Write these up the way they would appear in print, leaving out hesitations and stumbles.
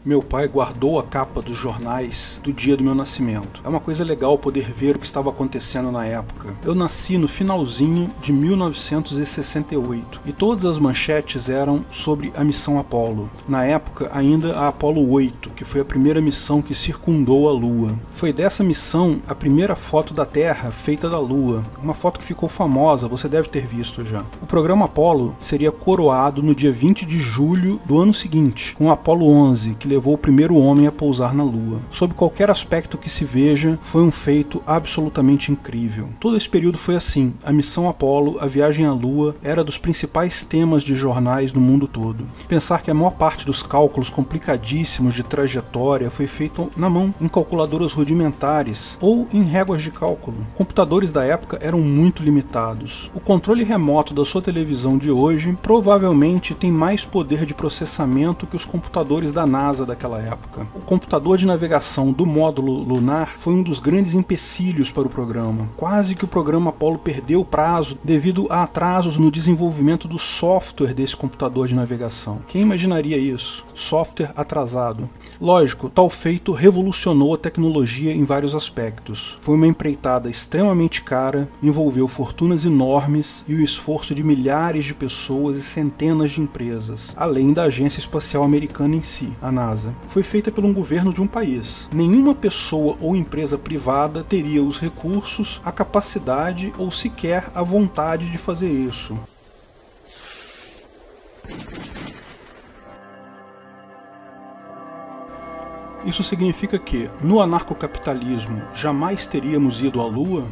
Meu pai guardou a capa dos jornais do dia do meu nascimento. É uma coisa legal poder ver o que estava acontecendo na época. Eu nasci no finalzinho de 1968 e todas as manchetes eram sobre a missão Apollo. Na época, ainda a Apollo 8, que foi a primeira missão que circundou a Lua. Foi dessa missão a primeira foto da Terra feita da Lua. Uma foto que ficou famosa, você deve ter visto já. O programa Apollo seria coroado no dia 20 de julho do ano seguinte, com o Apollo 11, que levou o primeiro homem a pousar na Lua. Sob qualquer aspecto que se veja, foi um feito absolutamente incrível. Todo esse período foi assim. A missão Apollo, a viagem à Lua, era dos principais temas de jornais no mundo todo. Pensar que a maior parte dos cálculos complicadíssimos de trajetória foi feito na mão, em calculadoras rudimentares ou em réguas de cálculo. Computadores da época eram muito limitados. O controle remoto da sua televisão de hoje provavelmente tem mais poder de processamento que os computadores da NASA daquela época. O computador de navegação do módulo lunar foi um dos grandes empecilhos para o programa. Quase que o programa Apollo perdeu o prazo devido a atrasos no desenvolvimento do software desse computador de navegação. Quem imaginaria isso? Software atrasado. Lógico, tal feito revolucionou a tecnologia em vários aspectos. Foi uma empreitada extremamente cara, envolveu fortunas enormes e o esforço de milhares de pessoas e centenas de empresas, além da Agência Espacial Americana em si, a NASA. Foi feita por um governo de um país. Nenhuma pessoa ou empresa privada teria os recursos, a capacidade ou sequer a vontade de fazer isso. Isso significa que, no anarcocapitalismo, jamais teríamos ido à Lua?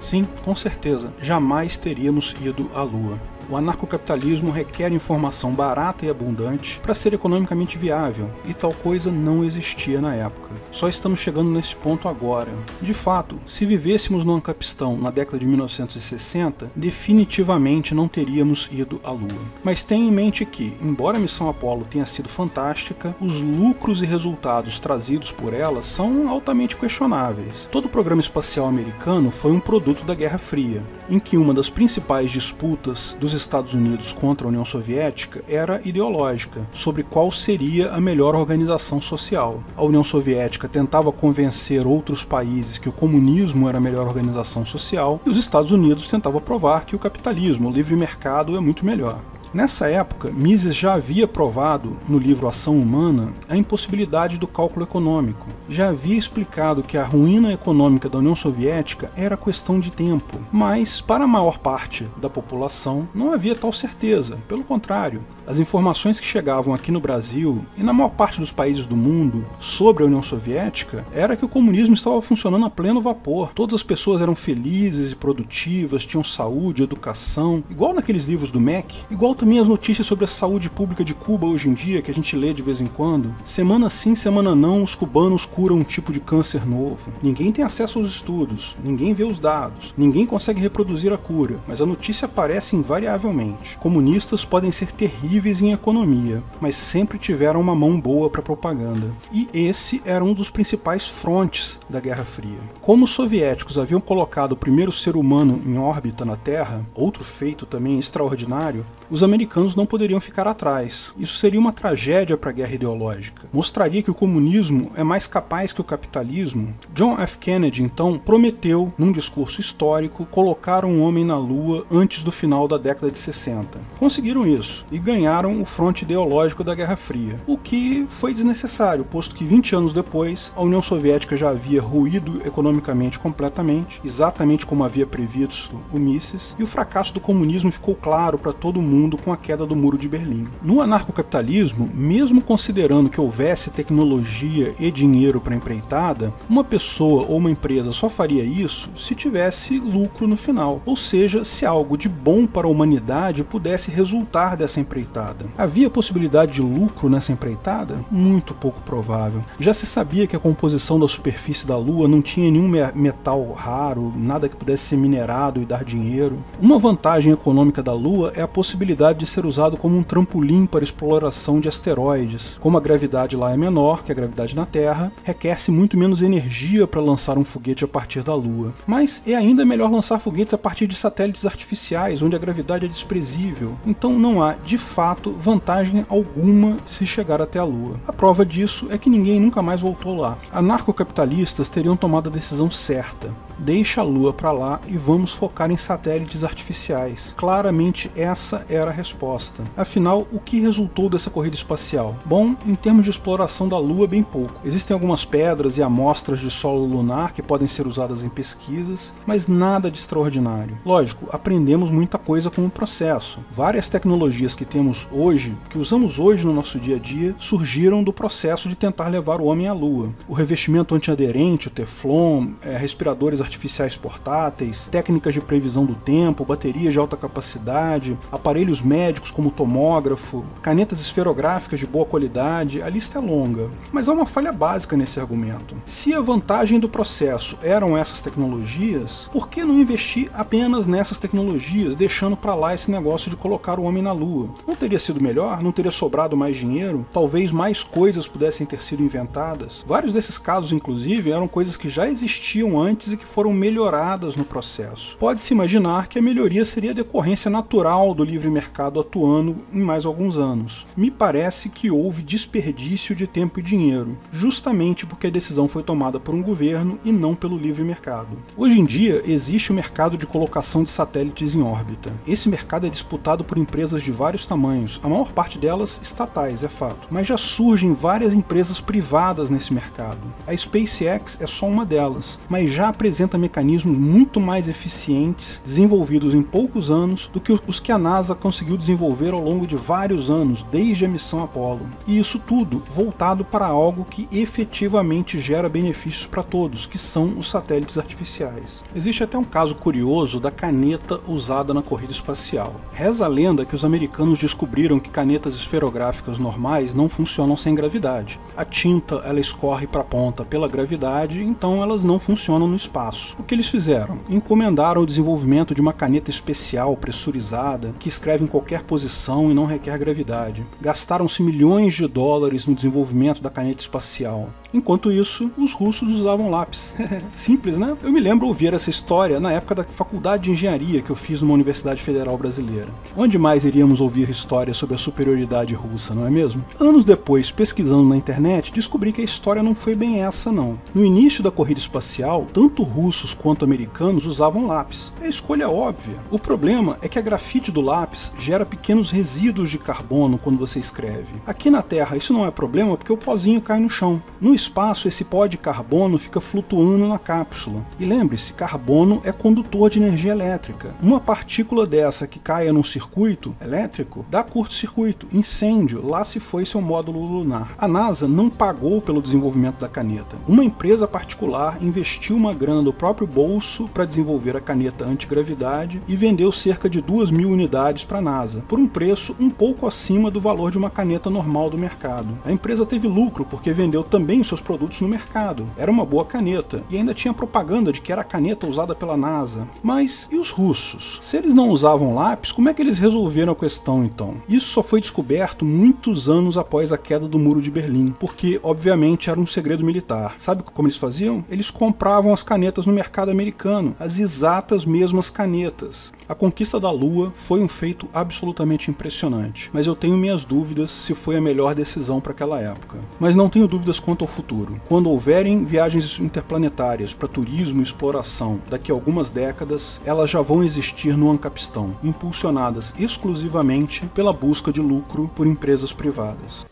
Sim, com certeza, jamais teríamos ido à Lua. O anarcocapitalismo requer informação barata e abundante para ser economicamente viável, e tal coisa não existia na época. Só estamos chegando nesse ponto agora. De fato, se vivêssemos no Ancapistan na década de 1960, definitivamente não teríamos ido à Lua. Mas tenha em mente que, embora a missão Apollo tenha sido fantástica, os lucros e resultados trazidos por ela são altamente questionáveis. Todo o programa espacial americano foi um produto da Guerra Fria, em que uma das principais disputas dos Estados Unidos contra a União Soviética era ideológica, sobre qual seria a melhor organização social. A União Soviética tentava convencer outros países que o comunismo era a melhor organização social, e os Estados Unidos tentavam provar que o capitalismo, o livre mercado, é muito melhor. Nessa época, Mises já havia provado, no livro Ação Humana, a impossibilidade do cálculo econômico. Já havia explicado que a ruína econômica da União Soviética era questão de tempo, mas para a maior parte da população não havia tal certeza. Pelo contrário, as informações que chegavam aqui no Brasil e na maior parte dos países do mundo sobre a União Soviética era que o comunismo estava funcionando a pleno vapor. Todas as pessoas eram felizes e produtivas, tinham saúde, educação, igual naqueles livros do MEC, igual também as notícias sobre a saúde pública de Cuba hoje em dia, que a gente lê de vez em quando. Semana sim, semana não, os cubanos curam um tipo de câncer novo. Ninguém tem acesso aos estudos, ninguém vê os dados, ninguém consegue reproduzir a cura, mas a notícia aparece invariavelmente. Comunistas podem ser terríveis em economia, mas sempre tiveram uma mão boa para propaganda. E esse era um dos principais frontes da Guerra Fria. Como os soviéticos haviam colocado o primeiro ser humano em órbita na Terra, outro feito também extraordinário, os americanos não poderiam ficar atrás. Isso seria uma tragédia para a guerra ideológica. Mostraria que o comunismo é mais capaz que o capitalismo. John F. Kennedy, então, prometeu, num discurso histórico, colocar um homem na Lua antes do final da década de 60. Conseguiram isso, e ganharam o fronte ideológico da Guerra Fria, o que foi desnecessário, posto que 20 anos depois, a União Soviética já havia ruído economicamente completamente, exatamente como havia previsto o Mises, e o fracasso do comunismo ficou claro para todo mundo com a queda do Muro de Berlim. No anarcocapitalismo, mesmo considerando que houvesse tecnologia e dinheiro para a empreitada, uma pessoa ou uma empresa só faria isso se tivesse lucro no final, ou seja, se algo de bom para a humanidade pudesse resultar dessa empreitada. Havia possibilidade de lucro nessa empreitada? Muito pouco provável. Já se sabia que a composição da superfície da Lua não tinha nenhum metal raro, nada que pudesse ser minerado e dar dinheiro. Uma vantagem econômica da Lua é a possibilidade possibilidade de ser usado como um trampolim para exploração de asteroides. Como a gravidade lá é menor que a gravidade na Terra, requer-se muito menos energia para lançar um foguete a partir da Lua. Mas é ainda melhor lançar foguetes a partir de satélites artificiais, onde a gravidade é desprezível. Então não há, de fato, vantagem alguma se chegar até a Lua. A prova disso é que ninguém nunca mais voltou lá. Anarcocapitalistas teriam tomado a decisão certa. Deixa a Lua para lá e vamos focar em satélites artificiais. Claramente essa era a resposta. Afinal, o que resultou dessa corrida espacial? Bom, em termos de exploração da Lua, bem pouco. Existem algumas pedras e amostras de solo lunar que podem ser usadas em pesquisas, mas nada de extraordinário. Lógico, aprendemos muita coisa com o processo. Várias tecnologias que temos hoje, que usamos hoje no nosso dia a dia, surgiram do processo de tentar levar o homem à Lua. O revestimento antiaderente, o Teflon, respiradores artificiais portáteis, técnicas de previsão do tempo, baterias de alta capacidade, aparelhos médicos como tomógrafo, canetas esferográficas de boa qualidade, a lista é longa. Mas há uma falha básica nesse argumento. Se a vantagem do processo eram essas tecnologias, por que não investir apenas nessas tecnologias, deixando para lá esse negócio de colocar o homem na Lua? Não teria sido melhor? Não teria sobrado mais dinheiro? Talvez mais coisas pudessem ter sido inventadas? Vários desses casos, inclusive, eram coisas que já existiam antes e que foram melhoradas no processo. Pode-se imaginar que a melhoria seria a decorrência natural do livre mercado atuando em mais alguns anos. Me parece que houve desperdício de tempo e dinheiro, justamente porque a decisão foi tomada por um governo e não pelo livre mercado. Hoje em dia, existe o mercado de colocação de satélites em órbita. Esse mercado é disputado por empresas de vários tamanhos, a maior parte delas estatais, é fato, mas já surgem várias empresas privadas nesse mercado. A SpaceX é só uma delas, mas já apresenta mecanismos muito mais eficientes, desenvolvidos em poucos anos, do que os que a NASA conseguiu desenvolver ao longo de vários anos, desde a missão Apollo. E isso tudo voltado para algo que efetivamente gera benefícios para todos, que são os satélites artificiais. Existe até um caso curioso da caneta usada na corrida espacial. Reza a lenda que os americanos descobriram que canetas esferográficas normais não funcionam sem gravidade. A tinta ela escorre para a ponta pela gravidade, então elas não funcionam no espaço. O que eles fizeram? Encomendaram o desenvolvimento de uma caneta especial, pressurizada, que escreve em qualquer posição e não requer gravidade. Gastaram-se milhões de dólares no desenvolvimento da caneta espacial. Enquanto isso, os russos usavam lápis. Simples, né? Eu me lembro ouvir essa história na época da faculdade de engenharia que eu fiz numa universidade federal brasileira. Onde mais iríamos ouvir histórias sobre a superioridade russa, não é mesmo? Anos depois, pesquisando na internet, descobri que a história não foi bem essa, não. No início da corrida espacial, tanto russos quanto americanos usavam lápis. É a escolha óbvia. O problema é que a grafite do lápis gera pequenos resíduos de carbono quando você escreve. Aqui na Terra isso não é problema porque o pozinho cai no chão. No espaço, esse pó de carbono fica flutuando na cápsula. E lembre-se, carbono é condutor de energia elétrica. Uma partícula dessa que caia num circuito elétrico dá curto-circuito, incêndio, lá se foi seu módulo lunar. A NASA não pagou pelo desenvolvimento da caneta. Uma empresa particular investiu uma grana do próprio bolso para desenvolver a caneta antigravidade e vendeu cerca de 2.000 unidades para a NASA, por um preço um pouco acima do valor de uma caneta normal do mercado. A empresa teve lucro porque vendeu também os seus produtos no mercado. Era uma boa caneta, e ainda tinha propaganda de que era a caneta usada pela NASA. Mas e os russos? Se eles não usavam lápis, como é que eles resolveram a questão então? Isso só foi descoberto muitos anos após a queda do Muro de Berlim, porque obviamente era um segredo militar. Sabe como eles faziam? Eles compravam as canetas no mercado americano, as exatas mesmas canetas. A conquista da Lua foi um feito absolutamente impressionante, mas eu tenho minhas dúvidas se foi a melhor decisão para aquela época. Mas não tenho dúvidas quanto ao futuro. Quando houverem viagens interplanetárias para turismo e exploração daqui a algumas décadas, elas já vão existir no Ancapistan, impulsionadas exclusivamente pela busca de lucro por empresas privadas.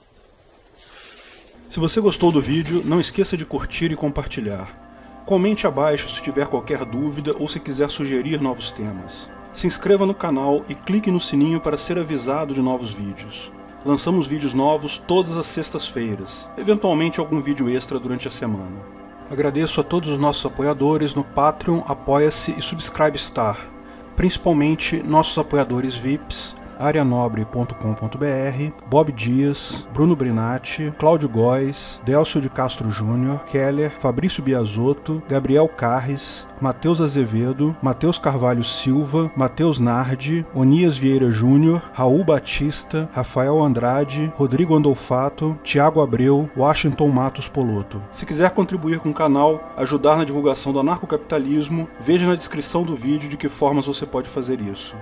Se você gostou do vídeo, não esqueça de curtir e compartilhar. Comente abaixo se tiver qualquer dúvida ou se quiser sugerir novos temas. Se inscreva no canal e clique no sininho para ser avisado de novos vídeos. Lançamos vídeos novos todas as sextas-feiras, eventualmente algum vídeo extra durante a semana. Agradeço a todos os nossos apoiadores no Patreon, Apoia-se e Subscribe Star, principalmente nossos apoiadores VIPs, arianobre.com.br, Bob Dias, Bruno Brinatti, Cláudio Góes, Délcio de Castro Júnior, Keller, Fabrício Biasotto, Gabriel Carres, Matheus Azevedo, Matheus Carvalho Silva, Matheus Nardi, Onias Vieira Júnior, Raul Batista, Rafael Andrade, Rodrigo Andolfato, Tiago Abreu, Washington Matos Poloto. Se quiser contribuir com o canal, ajudar na divulgação do anarcocapitalismo, veja na descrição do vídeo de que formas você pode fazer isso.